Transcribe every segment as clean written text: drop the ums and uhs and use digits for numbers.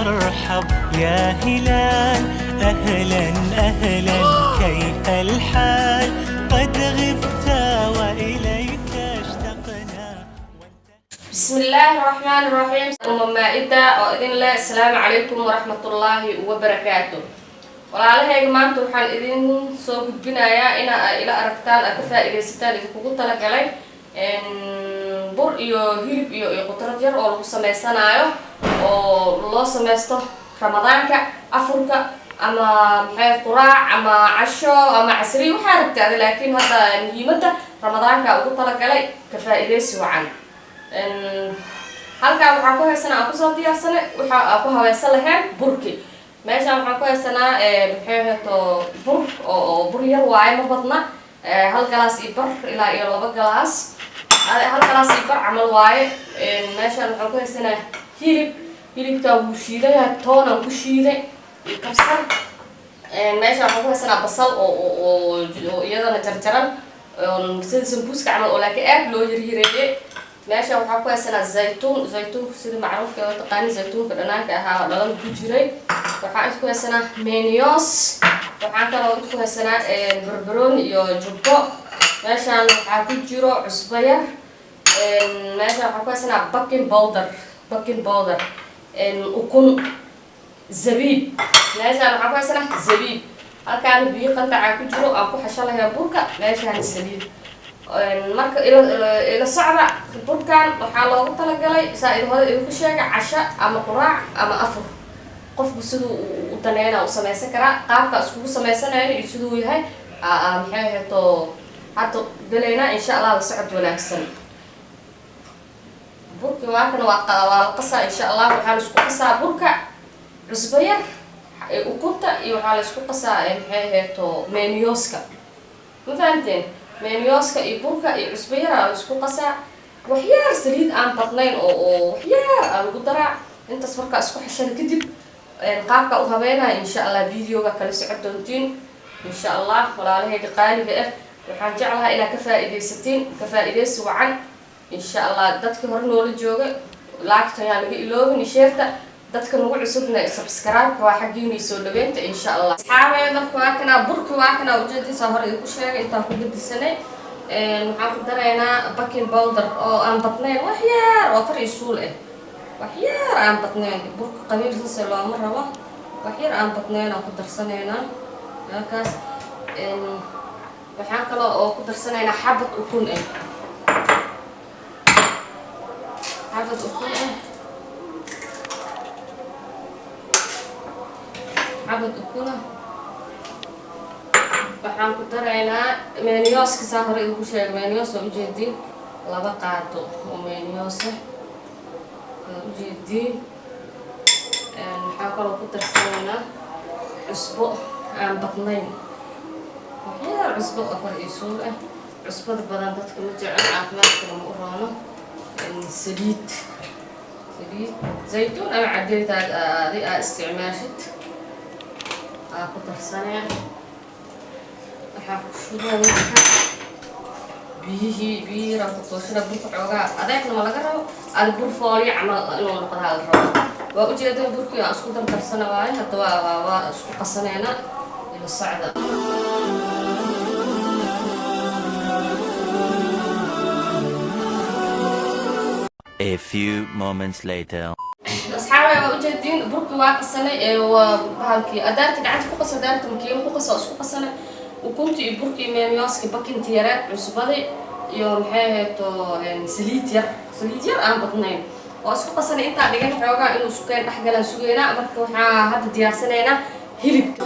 مرحب يا هلال، أهلا أهلا كيف الحال، قد غبت وإليك اشتقنا. بسم الله الرحمن الرحيم. مائدة وإذن الله السلام عليكم ورحمة الله وبركاته. walaalahayga maanta waxaan idin soo gudbinayaa ina ila aragtaan aad ka faa'iideysataan idinku talagalay bur iyo hilib iyo qudrad yar oo lagu sameysanayo oo loo sameysto ramadaanka afurka ama maxay quraac ama casho ama casri waxa rabtaa laakiin hadda muhiimada ramadaanka ugu talagalay ka faa'iideysi wacan halka waxaan ku haysanaa aan ku soo diyaarsanay waxa ku haweysan lahayn burki meeshaan waxaan ku haysanaa bur oo bur yar waaye ma badna hal galaas iyo bar ilaa iyo 2 galaas hal galaas iyo bar camal waaye meeshaan waxaan ku haysanaa hilibka wuu shiiday toon aan ku shiiday iyo kabsar meeshaan waxaan ku haysanaa basal oo iyadana jarjaran sida sambuuska camal oo laakiin aad loo yaryareeyay meeshaan waxaan ku haysanaa zaytuun sida macruufka ah taqaani zaytuunka dhanaanka ahaa dhalan ku jiray waxaan isku haysanaa mayonnaise waxaan kaloo isku haysanaa barbarooni iyo jubbo meeshaan waxaa ku jiro cusbo yar meeshaan waxaan ku haysanaa baking powder ukun zabiib meeshaan waxaan ku haysanaa zabiib halkaan biyo qandaca ku jiro aan ku xashalayaa burka meeshaan saliid marka ila socda burkan waxaa loogu talagalay saaid hore idinku sheega casho ama quraac ama afur qofku siduu u daneena u sameysan karaa qaabka iskugu sameysanayo iyo siduu yahay maxay heeto hadda galeena insha Allah la socod wanaagsan burka waakana waa qasa insha Allah waxaan isku qasaa burka cusbo yar ukunta iyo waxaa la isku qasaa maxay heeto mayonnaise-ka ma fahanteen mayonnaise-ka iyo burka iyo cusbo yar la isku qasaa waxyaar saliid aan badnayn oo waxyaar lagu daraa intaas marka isku xashada kadib qaabka u habeynaa insha Allah videoga kala socod doontiin insha Allah walaalahayga qaaliga ah waxaan jeclahay inaad ka faa'iideysi wacan insha Allah dadka hore noola jooga laagta yaa laga iloobin sheerta dadka nagu cusubna subscribe waa xaqiinii soo dhaweynta insha Allah asxaabay marka waa kana burka waa kana ujeedinta hore ku sheegay intaan ku gudbisanay waxaan ku dareynaa baking powder oo aan badnayn waxyaar oo far isuul ah waxyaar aan badnayn burka qabiilkiisa looma rabo waxyaar aan badnayn aan ku darsanaynaa halkaas waxaan kaloo oo ku darsanaynaa xabad ukun ah waxaan ku daraynaa mayonnaise-ka saa hore ugu sheegay mayonnaise oo ujeedin 2 qaado oo mayonnaise ujeedin waxaan kaloo ku darsanaynaa cusbo aan badnayn waxyaar cusbo afar isuul ah cusbada badan dadka ma jecel caafimaadka ma u roono saliid zaytuun ama cadeeytaad aad isticmaashid ku darsanaya waxaa ku shubaa biyihi ku tooshada burka xoogaa adeegna ma laga rabo aad bur fooliyo camal inuu noqdaa la rabo waa ujeedada burkii aan isku dardarsana waaye hadda waa isku qasanayna ila socda A few moments later. asxaabay waa ujeedin burkii waa qasanay waa bahalkii adaarta gacanta ku qasa adaarta makiin ku qasa isku qasanay ukunta iyo burkii mayonnaise-ka baking yar cusbada iyo maxay heeto saliid yar aan badnayn oo isku qasanay inta dhigan xoogaa inuu sukeen dhex galaan sugeena marka waxaa hadda diyaarsanaynaa hilibka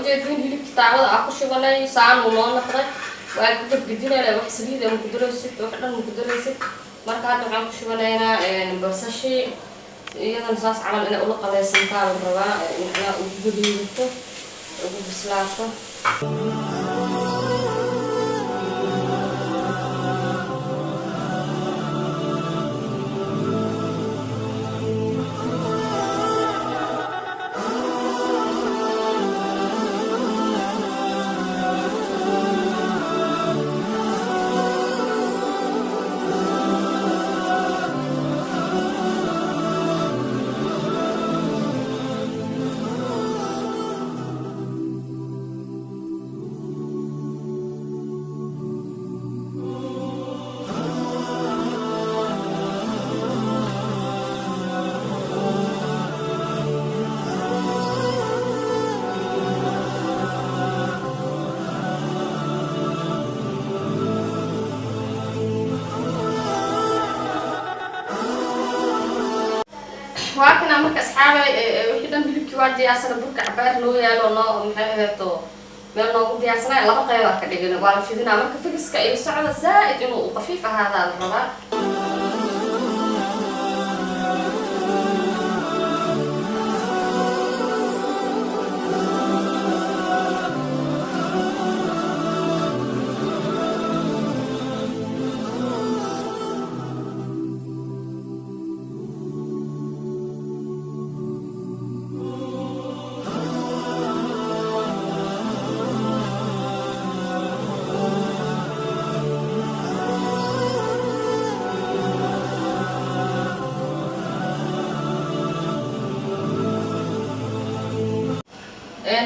ujeedin hilibka taawada aan ku shubanay saan uu noo noqday waa ku gadgadinayna wax saliid ama ku daraysid wax dhan ku daraysid marka hadda waxaan ku shubanaynaa basashi iyadan saas camal inay ula qabaysantaa la rabaa inay u gudiyo ugu bislaato وأنا مرك أصحابي وحدة بيلك واجي أصلا برك عبار لو يا لو نو محيطه من نو بدي أصلا لا بقى يا كده ولا في ذنا مرك فيكس كأي صعب زائد إنه خفيفة هذا الربع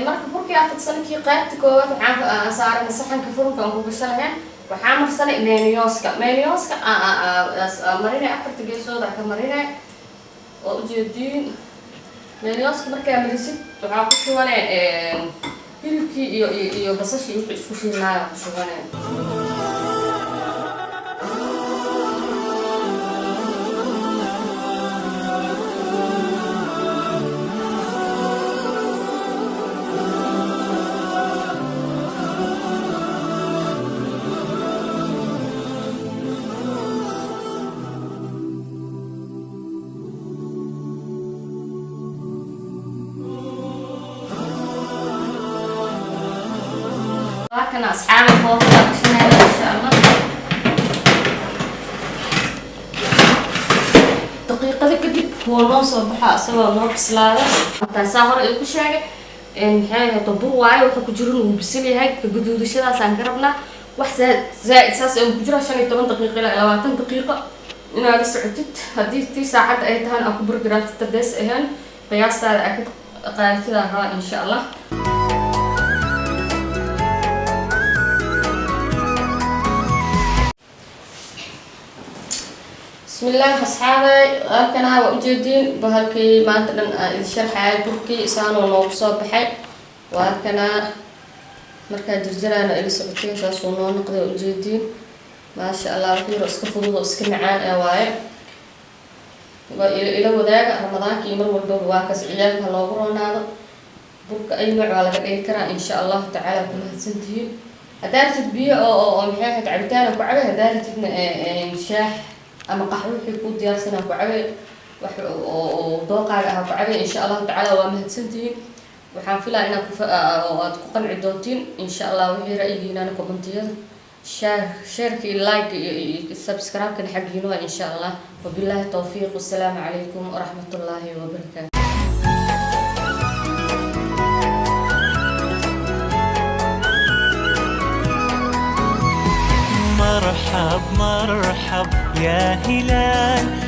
marka burkii aad fadsankii qaybta koowaad waxaan saaray saxanka furunka aan ku gashanahay waxaan marsanay meeliyooska marinay afarta geesood ka marinay oo ujeedin meeliyooska markaa marisid waxaan ku shubanay hilibkii iyo basashii wixii isku shiilnaa ku shubanay لكن أصحاب الفوق عشان إن شاء الله دقيقة كده هو نوصل بحق سوا نوكس لا حتى سافر إلكو شيء إن هاي تبور واي وتكجرون وبسلي هاي كجدود الشيء سانكربنا واحد زائد أساس كجرا عشان 8 دقيقة إلى 20 دقيقة إن أنا سعدت هدي 9 ساعات أيتهان أكو برجرات تدرس إهان قياس هذا أكيد قاعد كذا إن شاء الله بسم الله أصحابي أنا وأجدين بهالكي ما أنتن الشرح على بركي سانو نوصل بحي وأنا مركز جرجرة إلى سبتين شاسونو نقدر أجدين ما شاء الله خير اسكفوا اسك معان أواي وإلى وذاك رمضان كيمر والدور واكس عيال هاللوغرون هذا برك أي نوع على قد ترى إن شاء الله تعالى كلها سنتين هدارة تبيع أو محيها تعبتان وكعبة هدارة شاح أما قحوة يكون ديارسنا كعبة ودوقع لها كعبة إن شاء الله تعالى ومهد سنتين وحنفلا إنك تقن عدوتين إن شاء الله وهي رأيي أنا كومنتيات شاركي لايك سبسكرايب كن حقينوها إن شاء الله وبالله التوفيق والسلام عليكم ورحمة الله وبركاته. مرحب مرحب يا هلال